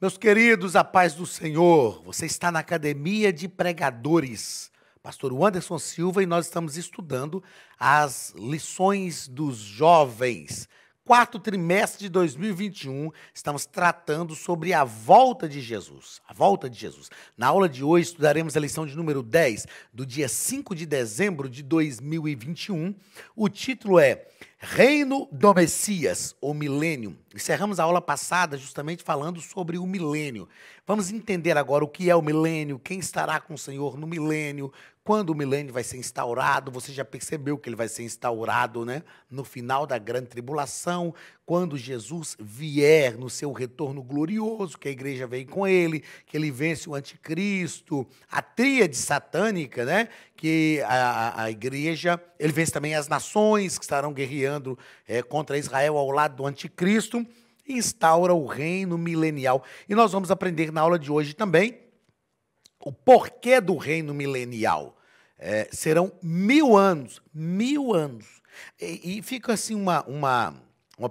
Meus queridos, a paz do Senhor, você está na Academia de Pregadores, pastor Anderson Silva, e nós estamos estudando as lições dos jovens. Quarto trimestre de 2021, estamos tratando sobre a volta de Jesus. A volta de Jesus. Na aula de hoje, estudaremos a lição de número 10, do dia 5 de dezembro de 2021. O título é Reino do Messias, ou Milênio. Encerramos a aula passada justamente falando sobre o milênio. Vamos entender agora o que é o milênio, quem estará com o Senhor no milênio, quando o milênio vai ser instaurado. Você já percebeu que ele vai ser instaurado, né? No final da grande tribulação, quando Jesus vier no seu retorno glorioso, que a igreja vem com ele, que ele vence o anticristo, a tríade satânica, né? Que a igreja, ele vence também as nações que estarão guerreando contra Israel ao lado do anticristo, e instaura o reino milenial. E nós vamos aprender na aula de hoje também o porquê do reino milenial. Serão 1000 anos, 1000 anos. E fica assim uma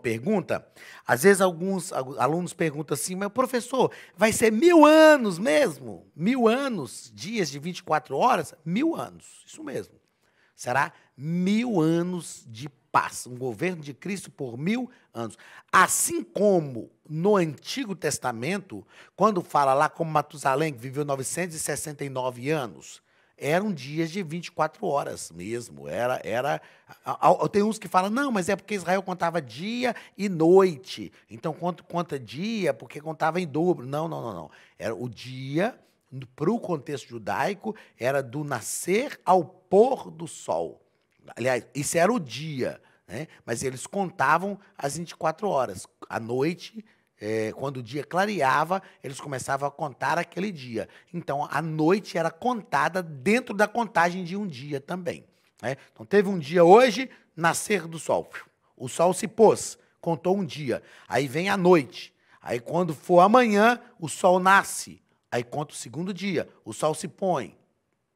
pergunta, às vezes alguns alunos perguntam assim, mas professor, vai ser 1000 anos mesmo? 1000 anos, dias de 24 horas? 1000 anos, isso mesmo. Será 1000 anos de paz, um governo de Cristo por 1000 anos. Assim como no Antigo Testamento, quando fala lá como Matusalém, que viveu 969 anos, eram dias de 24 horas mesmo. Tem uns que falam, não, mas é porque Israel contava dia e noite. Então, conta dia porque contava em dobro. Não. Era o dia, para o contexto judaico, era do nascer ao pôr do sol. Aliás, isso era o dia, né? Mas eles contavam as 24 horas. À noite, quando o dia clareava, eles começavam a contar aquele dia. Então, a noite era contada dentro da contagem de um dia também, né? Então, teve um dia hoje, nascer do sol. O sol se pôs, contou um dia. Aí vem a noite. Aí, quando for amanhã, o sol nasce. Aí conta o segundo dia, o sol se põe.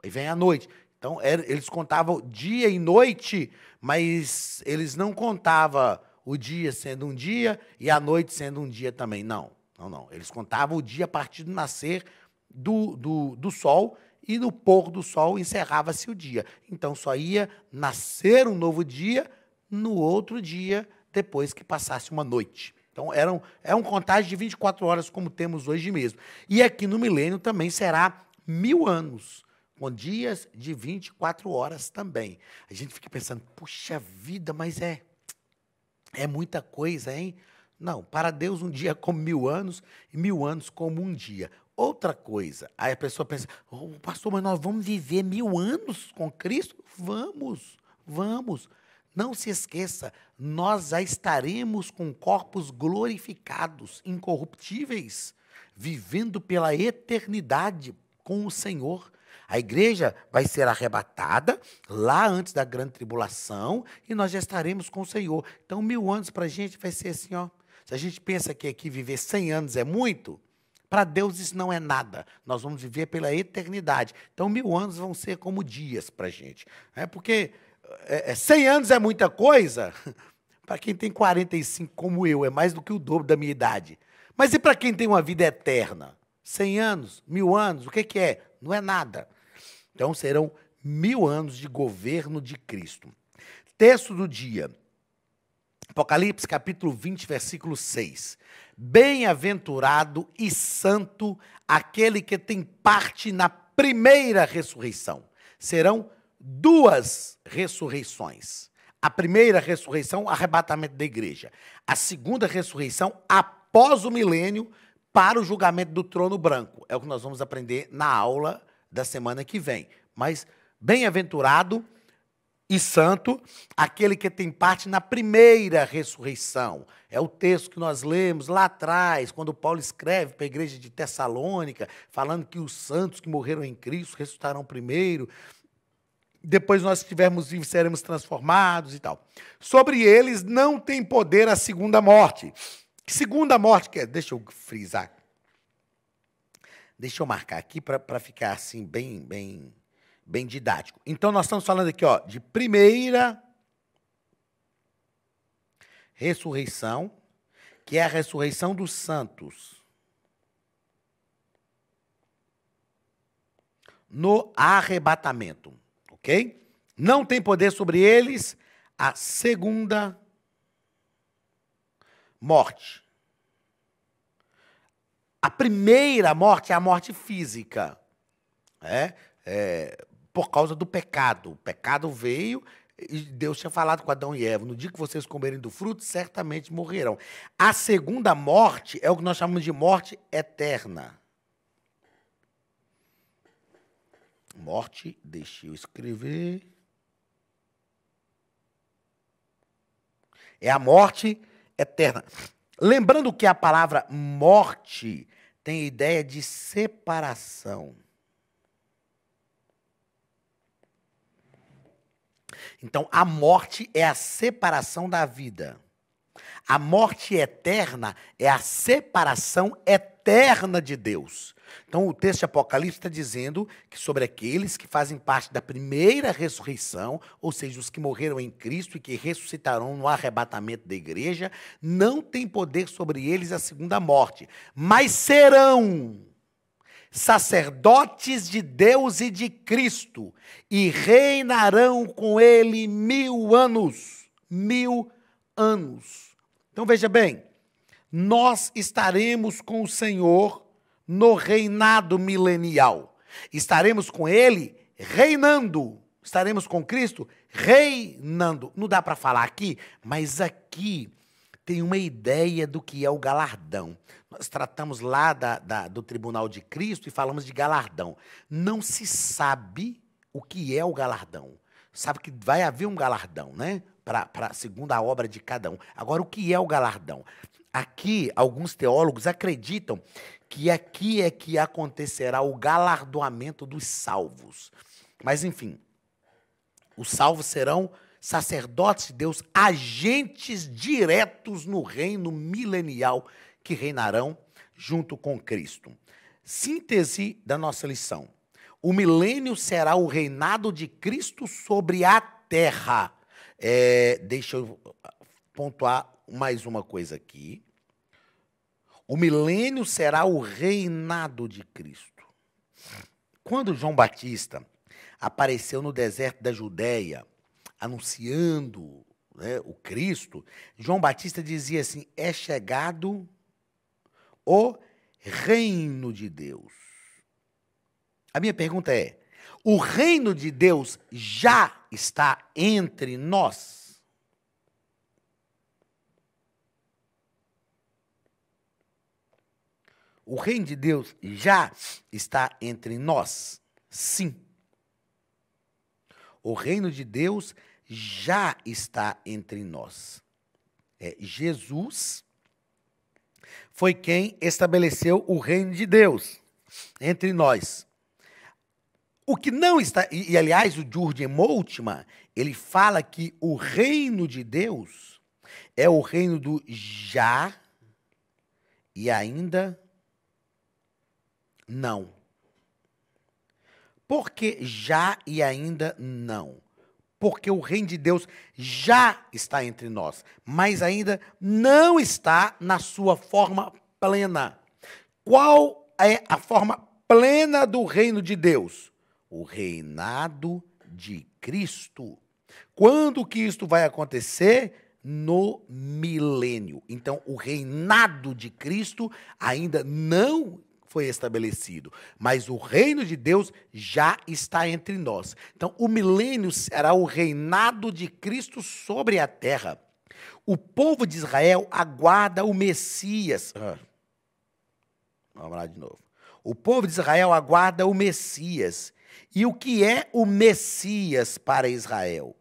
Aí vem a noite. Então, eles contavam dia e noite, mas eles não contavam o dia sendo um dia e a noite sendo um dia também. Não. Eles contavam o dia a partir do nascer do sol, e no pôr do sol encerrava-se o dia. Então, só ia nascer um novo dia no outro dia, depois que passasse uma noite. Então, é um contagem de 24 horas, como temos hoje mesmo. E aqui no milênio também será 1000 anos, com dias de 24 horas também. A gente fica pensando, puxa vida, mas é muita coisa, hein? Não, para Deus um dia é como 1000 anos, e 1000 anos como um dia. Outra coisa, aí a pessoa pensa, pastor, mas nós vamos viver 1000 anos com Cristo? Vamos. Não se esqueça, nós já estaremos com corpos glorificados, incorruptíveis, vivendo pela eternidade com o Senhor. A igreja vai ser arrebatada lá antes da grande tribulação e nós já estaremos com o Senhor. Então, 1000 anos para a gente vai ser assim, ó. Se a gente pensa que aqui viver 100 anos é muito, para Deus isso não é nada. Nós vamos viver pela eternidade. Então, 1000 anos vão ser como dias para a gente. Porque 100 anos é muita coisa. Para quem tem 45 como eu, é mais do que o dobro da minha idade. Mas e para quem tem uma vida eterna? 100 anos, 1000 anos, o que é? Não é nada. Então, serão 1000 anos de governo de Cristo. Texto do dia. Apocalipse, capítulo 20, versículo 6. Bem-aventurado e santo aquele que tem parte na primeira ressurreição. Serão 2 ressurreições. A primeira ressurreição, arrebatamento da igreja. A segunda ressurreição, após o milênio, para o julgamento do trono branco. É o que nós vamos aprender na aula da semana que vem. Mas bem-aventurado e santo aquele que tem parte na primeira ressurreição. É o texto que nós lemos lá atrás, quando Paulo escreve para a igreja de Tessalônica, falando que os santos que morreram em Cristo ressuscitarão primeiro. Depois nós estivermos vivos, seremos transformados e tal. Sobre eles não tem poder a segunda morte. Que segunda morte que é? Deixa eu frisar. Deixa eu marcar aqui para ficar assim bem didático. Então, nós estamos falando aqui, ó, de primeira ressurreição, que é a ressurreição dos santos. no arrebatamento, ok? Não tem poder sobre eles a segunda morte. A primeira morte é a morte física, por causa do pecado. O pecado veio e Deus tinha falado com Adão e Eva: no dia que vocês comerem do fruto, certamente morrerão. A segunda morte é o que nós chamamos de morte eterna. Morte, deixa eu escrever. É a morte eterna. Lembrando que a palavra morte tem a ideia de separação. Então, a morte é a separação da vida. A morte eterna é a separação eterna de Deus. Então, o texto de Apocalipse está dizendo que sobre aqueles que fazem parte da primeira ressurreição, ou seja, os que morreram em Cristo e que ressuscitarão no arrebatamento da igreja, não tem poder sobre eles a segunda morte, mas serão sacerdotes de Deus e de Cristo, e reinarão com ele 1000 anos. 1000 anos. Então veja bem, nós estaremos com o Senhor no reinado milenial. Estaremos com ele reinando. Estaremos com Cristo reinando. Não dá para falar aqui, mas aqui tem uma ideia do que é o galardão. Nós tratamos lá do Tribunal de Cristo e falamos de galardão. Não se sabe o que é o galardão. Sabe que vai haver um galardão, né? Segundo a obra de cada um. Agora, o que é o galardão? Aqui, alguns teólogos acreditam que aqui é que acontecerá o galardoamento dos salvos. Mas, enfim, os salvos serão sacerdotes de Deus, agentes diretos no reino milenial que reinarão junto com Cristo. Síntese da nossa lição. O milênio será o reinado de Cristo sobre a terra. Deixa eu pontuar mais uma coisa aqui. O milênio será o reinado de Cristo. Quando João Batista apareceu no deserto da Judéia, anunciando, né, o Cristo, João Batista dizia assim: é chegado o reino de Deus. A minha pergunta é: o reino de Deus já está entre nós? O reino de Deus já está entre nós? Sim. O reino de Deus já está entre nós. Jesus foi quem estabeleceu o reino de Deus entre nós. O que não está... E aliás, o Jürgen Moltmann, ele fala que o reino de Deus é o reino do já e ainda não. Por que já e ainda não? Porque o reino de Deus já está entre nós, mas ainda não está na sua forma plena. Qual é a forma plena do reino de Deus? O reinado de Cristo. Quando que isto vai acontecer? No milênio. Então, o reinado de Cristo ainda não foi estabelecido, mas o reino de Deus já está entre nós. Então, o milênio será o reinado de Cristo sobre a terra. O povo de Israel aguarda o Messias. Vamos lá de novo. O povo de Israel aguarda o Messias. E o que é o Messias para Israel?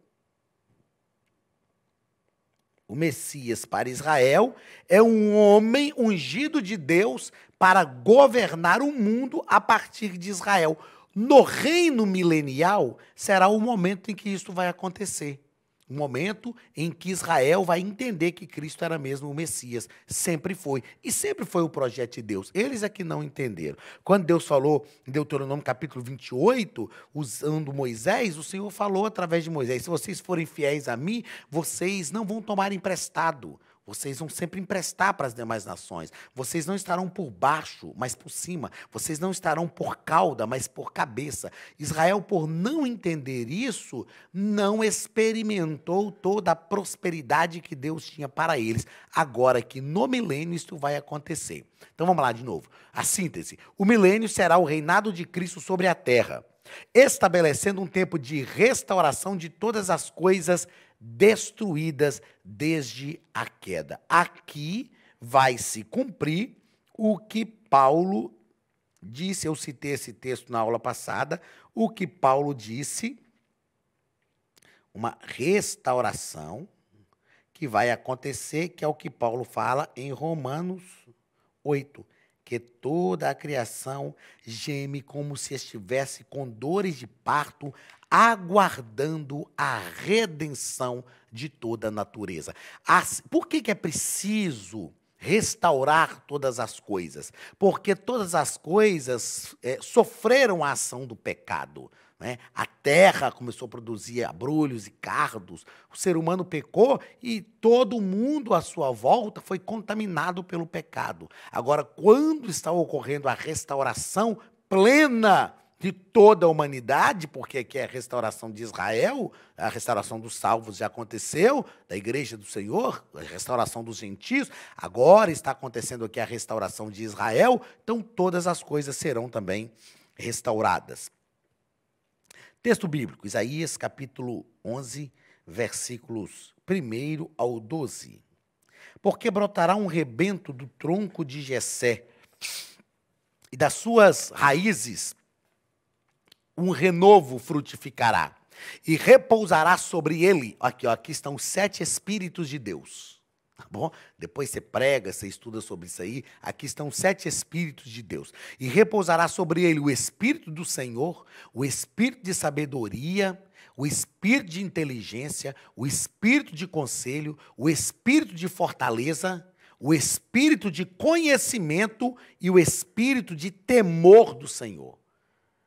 O Messias para Israel é um homem ungido de Deus para governar o mundo a partir de Israel. No reino milenial, será o momento em que isso vai acontecer. O momento em que Israel vai entender que Cristo era mesmo o Messias. Sempre foi. E sempre foi o projeto de Deus. Eles é que não entenderam. Quando Deus falou em Deuteronômio capítulo 28, usando Moisés, o Senhor falou através de Moisés: se vocês forem fiéis a mim, vocês não vão tomar emprestado. Vocês vão sempre emprestar para as demais nações. Vocês não estarão por baixo, mas por cima. Vocês não estarão por cauda, mas por cabeça. Israel, por não entender isso, não experimentou toda a prosperidade que Deus tinha para eles. Agora que no milênio isso vai acontecer. Então vamos lá de novo. A síntese. O milênio será o reinado de Cristo sobre a terra, estabelecendo um tempo de restauração de todas as coisas destruídas desde a queda. Aqui vai se cumprir o que Paulo disse, eu citei esse texto na aula passada, o que Paulo disse, uma restauração que vai acontecer, que é o que Paulo fala em Romanos 8, que toda a criação geme como se estivesse com dores de parto, aguardando a redenção de toda a natureza. Por que é preciso restaurar todas as coisas? Porque todas as coisas sofreram a ação do pecado. Né? A terra começou a produzir abrolhos e cardos, o ser humano pecou e todo mundo à sua volta foi contaminado pelo pecado. Agora, quando está ocorrendo a restauração plena de toda a humanidade, porque aqui é a restauração de Israel, a restauração dos salvos já aconteceu, da igreja do Senhor, a restauração dos gentios, agora está acontecendo aqui a restauração de Israel, então todas as coisas serão também restauradas. Texto bíblico, Isaías capítulo 11, versículos 1 ao 12. Porque brotará um rebento do tronco de Jessé, e das suas raízes um renovo frutificará, e repousará sobre ele. Aqui estão os 7 Espíritos de Deus. Tá bom? Depois você prega, você estuda sobre isso aí. Aqui estão os 7 Espíritos de Deus. E repousará sobre ele o Espírito do Senhor, o Espírito de sabedoria, o Espírito de inteligência, o Espírito de conselho, o Espírito de fortaleza, o Espírito de conhecimento e o Espírito de temor do Senhor.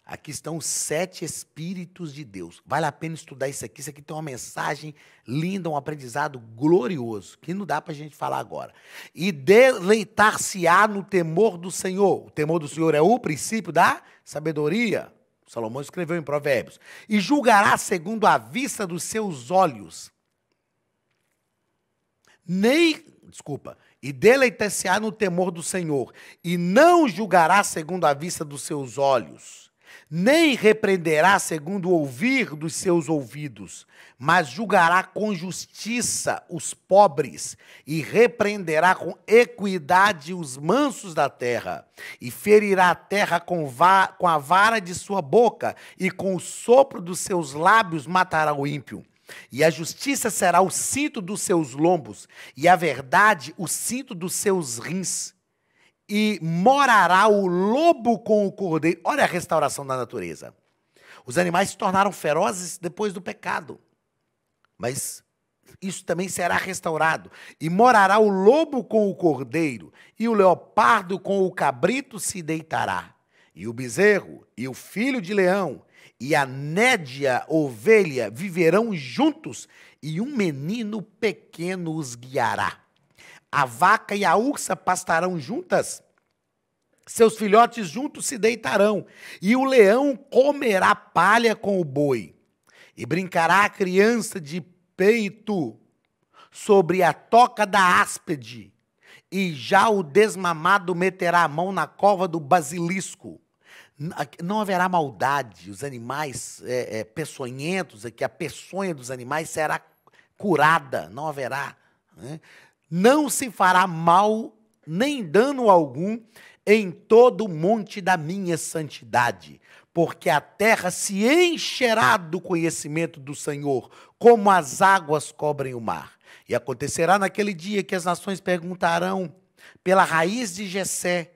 Aqui estão os 7 Espíritos de Deus. Vale a pena estudar isso aqui. Isso aqui tem uma mensagem linda, um aprendizado glorioso, que não dá para a gente falar agora. E deleitar-se-á no temor do Senhor. O temor do Senhor é o princípio da sabedoria. Salomão escreveu em Provérbios. E julgará segundo a vista dos seus olhos. E deleitar-se-á no temor do Senhor. E não julgará segundo a vista dos seus olhos, nem repreenderá segundo o ouvir dos seus ouvidos, mas julgará com justiça os pobres, e repreenderá com equidade os mansos da terra, e ferirá a terra com a vara de sua boca, e com o sopro dos seus lábios matará o ímpio. E a justiça será o cinto dos seus lombos, e a verdade o cinto dos seus rins. E morará o lobo com o cordeiro. Olha a restauração da natureza. Os animais se tornaram ferozes depois do pecado. Mas isso também será restaurado. E morará o lobo com o cordeiro, e o leopardo com o cabrito se deitará. E o bezerro, e o filho de leão, e a nédia ovelha viverão juntos, e um menino pequeno os guiará. A vaca e a ursa pastarão juntas, seus filhotes juntos se deitarão, e o leão comerá palha com o boi, e brincará a criança de peito sobre a toca da áspide, e já o desmamado meterá a mão na cova do basilisco. Não haverá maldade, os animais peçonhentos, que a peçonha dos animais será curada, não haverá, né? Não se fará mal nem dano algum em todo o monte da minha santidade, porque a terra se encherá do conhecimento do Senhor, como as águas cobrem o mar. E acontecerá naquele dia que as nações perguntarão pela raiz de Jessé,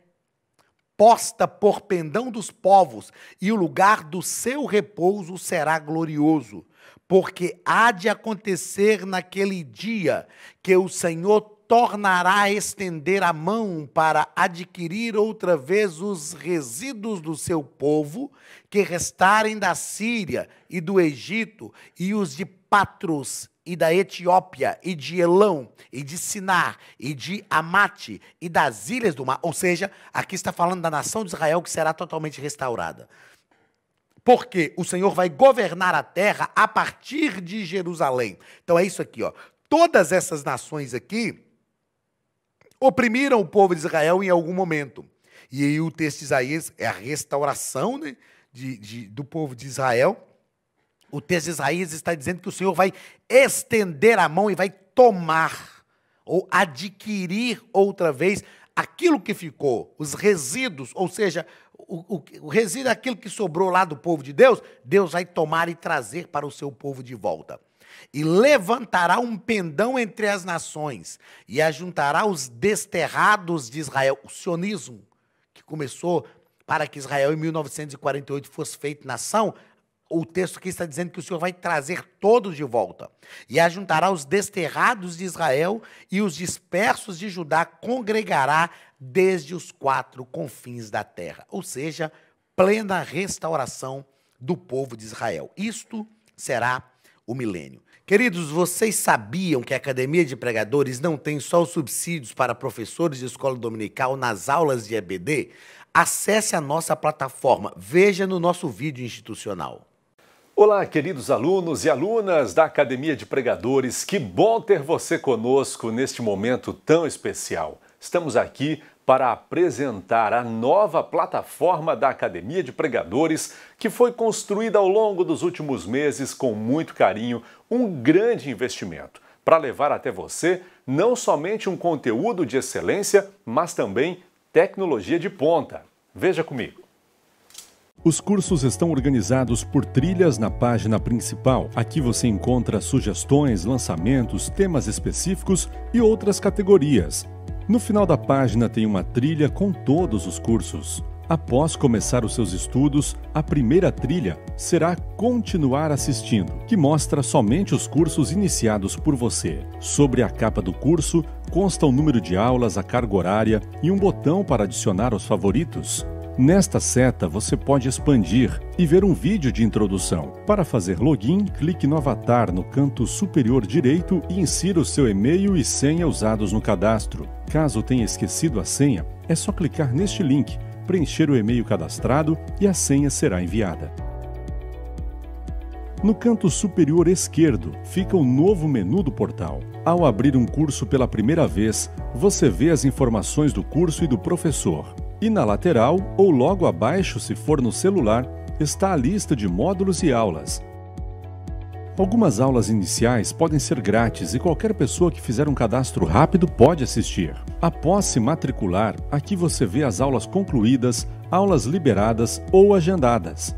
posta por pendão dos povos, e o lugar do seu repouso será glorioso. Porque há de acontecer naquele dia que o Senhor tornará a estender a mão para adquirir outra vez os resíduos do seu povo, que restarem da Síria e do Egito, e os de Patros, e da Etiópia, e de Elão, e de Sinar, e de Amate, e das ilhas do mar. Ou seja, aqui está falando da nação de Israel que será totalmente restaurada. Porque o Senhor vai governar a terra a partir de Jerusalém. Então é isso aqui, ó. Todas essas nações aqui oprimiram o povo de Israel em algum momento. E aí o texto de Isaías é a restauração, né, do povo de Israel. O texto de Isaías está dizendo que o Senhor vai estender a mão e vai tomar ou adquirir outra vez aquilo que ficou, os resíduos, ou seja, o resíduo, aquilo que sobrou lá do povo de Deus, Deus vai tomar e trazer para o seu povo de volta. E levantará um pendão entre as nações e ajuntará os desterrados de Israel, o sionismo, que começou para que Israel em 1948 fosse feito nação. O texto aqui está dizendo que o Senhor vai trazer todos de volta. E ajuntará os desterrados de Israel e os dispersos de Judá congregará desde os 4 confins da terra. Ou seja, plena restauração do povo de Israel. Isto será o milênio. Queridos, vocês sabiam que a Academia de Pregadores não tem só os subsídios para professores de escola dominical nas aulas de EBD? Acesse a nossa plataforma, veja no nosso vídeo institucional. Olá, queridos alunos e alunas da Academia de Pregadores, que bom ter você conosco neste momento tão especial. Estamos aqui para apresentar a nova plataforma da Academia de Pregadores, que foi construída ao longo dos últimos meses com muito carinho, um grande investimento, para levar até você não somente um conteúdo de excelência, mas também tecnologia de ponta. Veja comigo. Os cursos estão organizados por trilhas na página principal. Aqui você encontra sugestões, lançamentos, temas específicos e outras categorias. No final da página tem uma trilha com todos os cursos. Após começar os seus estudos, a primeira trilha será Continuar assistindo, que mostra somente os cursos iniciados por você. Sobre a capa do curso, consta o número de aulas, a carga horária e um botão para adicionar os favoritos. Nesta seta, você pode expandir e ver um vídeo de introdução. Para fazer login, clique no avatar no canto superior direito e insira o seu e-mail e senha usados no cadastro. Caso tenha esquecido a senha, é só clicar neste link, preencher o e-mail cadastrado e a senha será enviada. No canto superior esquerdo fica o novo menu do portal. Ao abrir um curso pela primeira vez, você vê as informações do curso e do professor. E na lateral, ou logo abaixo, se for no celular, está a lista de módulos e aulas. Algumas aulas iniciais podem ser grátis e qualquer pessoa que fizer um cadastro rápido pode assistir. Após se matricular, aqui você vê as aulas concluídas, aulas liberadas ou agendadas.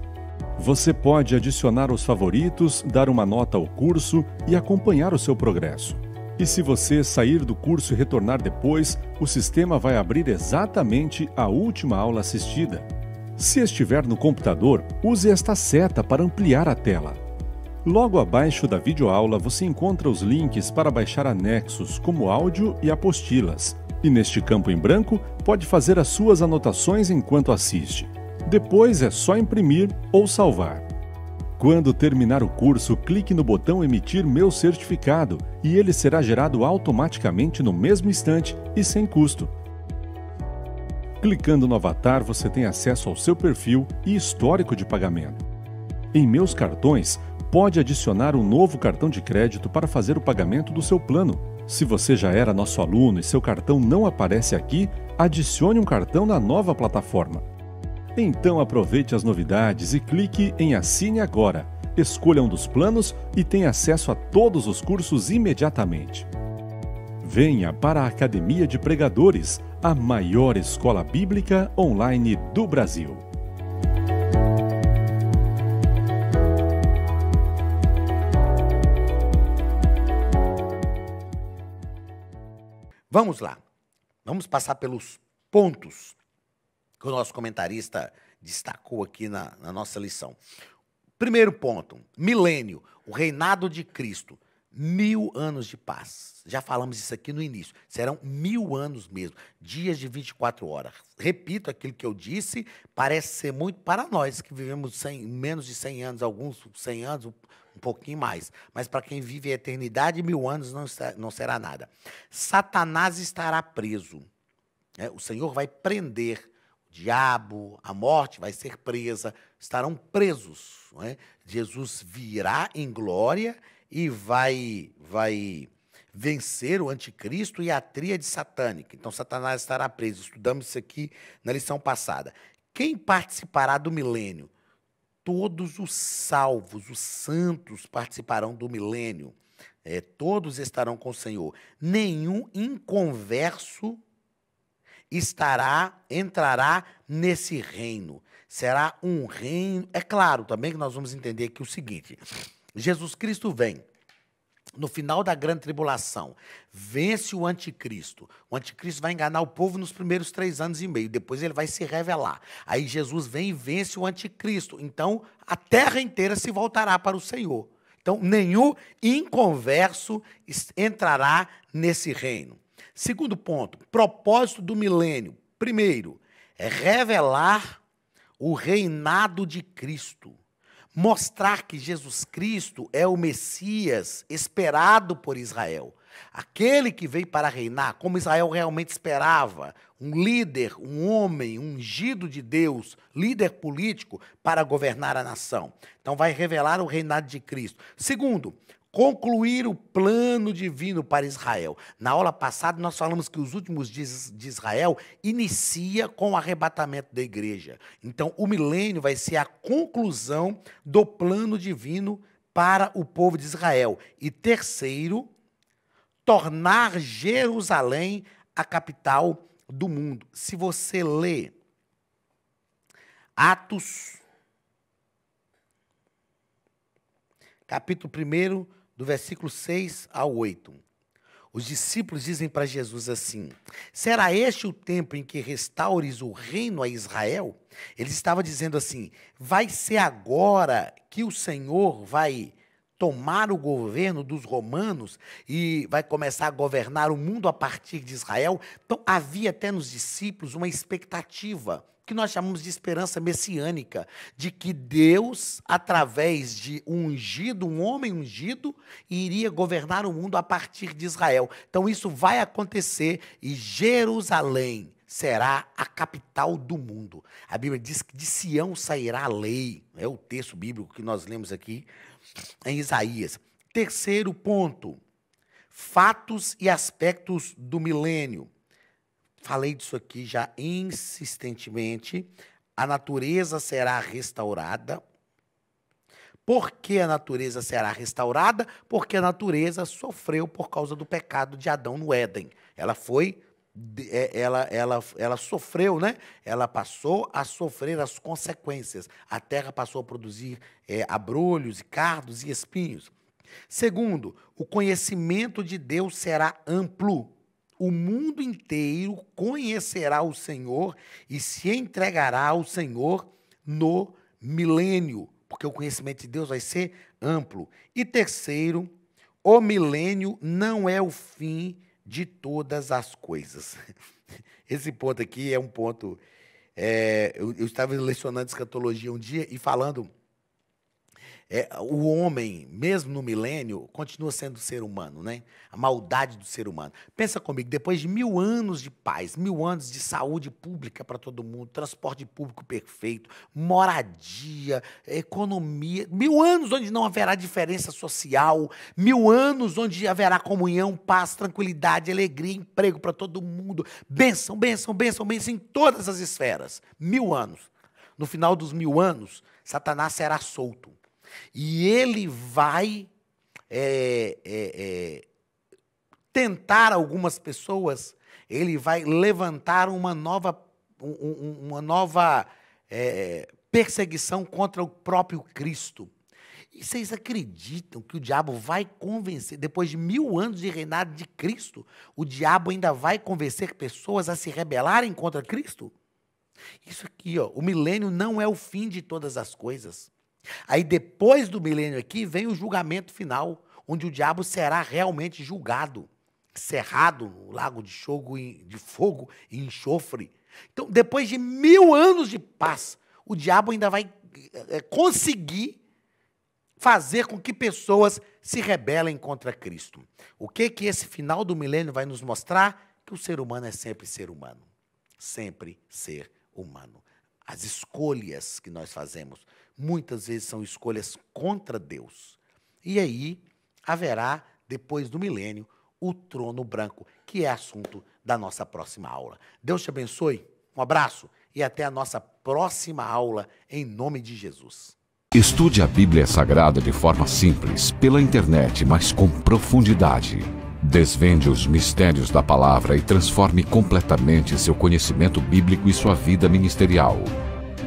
Você pode adicionar os favoritos, dar uma nota ao curso e acompanhar o seu progresso. E se você sair do curso e retornar depois, o sistema vai abrir exatamente a última aula assistida. Se estiver no computador, use esta seta para ampliar a tela. Logo abaixo da videoaula você encontra os links para baixar anexos, como áudio e apostilas. E neste campo em branco, pode fazer as suas anotações enquanto assiste. Depois é só imprimir ou salvar. Quando terminar o curso, clique no botão Emitir meu certificado e ele será gerado automaticamente no mesmo instante e sem custo. Clicando no avatar, você tem acesso ao seu perfil e histórico de pagamento. Em Meus Cartões, pode adicionar um novo cartão de crédito para fazer o pagamento do seu plano. Se você já era nosso aluno e seu cartão não aparece aqui, adicione um cartão na nova plataforma. Então aproveite as novidades e clique em Assine Agora. Escolha um dos planos e tenha acesso a todos os cursos imediatamente. Venha para a Academia de Pregadores, a maior escola bíblica online do Brasil. Vamos lá. Vamos passar pelos pontos que o nosso comentarista destacou aqui na nossa lição. Primeiro ponto, milênio, o reinado de Cristo, 1000 anos de paz. Já falamos isso aqui no início, serão 1000 anos mesmo, dias de 24 horas. Repito aquilo que eu disse, parece ser muito para nós que vivemos menos de 100 anos, alguns 100 anos, Um pouquinho mais. Mas para quem vive a eternidade, 1000 anos não será nada. Satanás estará preso. Né? O Senhor vai prender o diabo, a morte vai ser presa, estarão presos. Não é? Jesus virá em glória e vai vencer o anticristo e a tríade satânica. Então, Satanás estará preso. Estudamos isso aqui na lição passada. Quem participará do milênio? Todos os salvos, os santos participarão do milênio. Todos estarão com o Senhor. Nenhum inconverso entrará nesse reino. Será um reino. É claro também que nós vamos entender aqui o seguinte: Jesus Cristo vem no final da grande tribulação, vence o anticristo. O anticristo vai enganar o povo nos primeiros 3 anos e meio, depois ele vai se revelar. Aí Jesus vem e vence o anticristo. Então, a terra inteira se voltará para o Senhor. Então, nenhum inconverso entrará nesse reino. Segundo ponto, propósito do milênio. Primeiro, é revelar o reinado de Cristo. Mostrar que Jesus Cristo é o Messias esperado por Israel. Aquele que veio para reinar, como Israel realmente esperava, um líder, um homem ungido de Deus, líder político para governar a nação. Então vai revelar o reinado de Cristo. Segundo, concluir o plano divino para Israel. Na aula passada, nós falamos que os últimos dias de Israel inicia com o arrebatamento da igreja. Então, o milênio vai ser a conclusão do plano divino para o povo de Israel. E terceiro, tornar Jerusalém a capital do mundo. Se você lê Atos, capítulo 1, do versículo 6 ao 8. Os discípulos dizem para Jesus assim: será este o tempo em que restaures o reino a Israel? Eles estavam dizendo assim: vai ser agora que o Senhor vai tomar o governo dos romanos e vai começar a governar o mundo a partir de Israel? Então, havia até nos discípulos uma expectativa, que nós chamamos de esperança messiânica, de que Deus, através de um ungido, um homem ungido, iria governar o mundo a partir de Israel. Então isso vai acontecer e Jerusalém será a capital do mundo. A Bíblia diz que de Sião sairá a lei. É o texto bíblico que nós lemos aqui em Isaías. Terceiro ponto, fatos e aspectos do milênio. Falei disso aqui já insistentemente. A natureza será restaurada. Por que a natureza será restaurada? Porque a natureza sofreu por causa do pecado de Adão no Éden. Ela sofreu, né? Ela passou a sofrer as consequências. A terra passou a produzir abrolhos, cardos e espinhos. Segundo, o conhecimento de Deus será amplo. O mundo inteiro conhecerá o Senhor e se entregará ao Senhor no milênio, porque o conhecimento de Deus vai ser amplo. E terceiro, o milênio não é o fim de todas as coisas. Esse ponto aqui é um ponto... eu estava lecionando escatologia um dia e falando... o homem, mesmo no milênio, continua sendo ser humano, né? A maldade do ser humano. Pensa comigo, depois de 1000 anos de paz, 1000 anos de saúde pública para todo mundo, transporte público perfeito, moradia, economia, 1000 anos onde não haverá diferença social, 1000 anos onde haverá comunhão, paz, tranquilidade, alegria, emprego para todo mundo, bênção, bênção, bênção, bênção em todas as esferas. 1000 anos. No final dos 1000 anos, Satanás será solto. E ele vai tentar algumas pessoas, ele vai levantar uma nova perseguição contra o próprio Cristo. E vocês acreditam que o diabo vai convencer, depois de 1000 anos de reinado de Cristo, o diabo ainda vai convencer pessoas a se rebelarem contra Cristo? Isso aqui, ó, o milênio não é o fim de todas as coisas. Aí depois do milênio aqui vem o julgamento final, onde o diabo será realmente julgado, cerrado no lago de fogo e enxofre. Então, depois de 1000 anos de paz, o diabo ainda vai conseguir fazer com que pessoas se rebelem contra Cristo. O que esse final do milênio vai nos mostrar? Que o ser humano é sempre ser humano. Sempre ser humano. As escolhas que nós fazemos, muitas vezes são escolhas contra Deus. E aí haverá, depois do milênio, o trono branco, que é assunto da nossa próxima aula. Deus te abençoe, um abraço e até a nossa próxima aula, em nome de Jesus. Estude a Bíblia Sagrada de forma simples, pela internet, mas com profundidade. Desvende os mistérios da palavra e transforme completamente seu conhecimento bíblico e sua vida ministerial.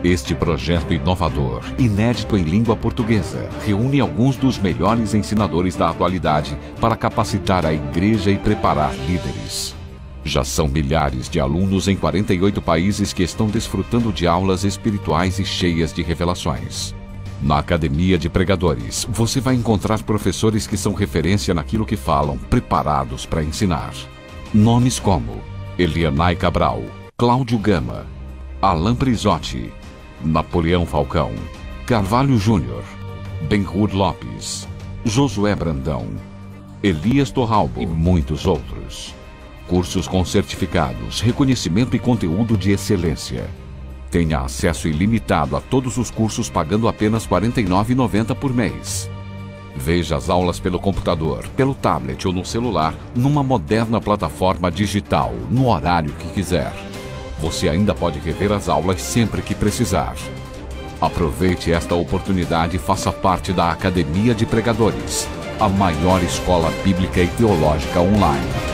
Este projeto inovador, inédito em língua portuguesa, reúne alguns dos melhores ensinadores da atualidade para capacitar a igreja e preparar líderes. Já são milhares de alunos em 48 países que estão desfrutando de aulas espirituais e cheias de revelações. Na Academia de Pregadores, você vai encontrar professores que são referência naquilo que falam, preparados para ensinar. Nomes como Elianai Cabral, Cláudio Gama, Alain Prisotti, Napoleão Falcão, Carvalho Júnior, Benhur Lopes, Josué Brandão, Elias Torralbo e muitos outros. Cursos com certificados, reconhecimento e conteúdo de excelência. Tenha acesso ilimitado a todos os cursos pagando apenas R$ 49,90 por mês. Veja as aulas pelo computador, pelo tablet ou no celular, numa moderna plataforma digital, no horário que quiser. Você ainda pode rever as aulas sempre que precisar. Aproveite esta oportunidade e faça parte da Academia de Pregadores, a maior escola bíblica e teológica online.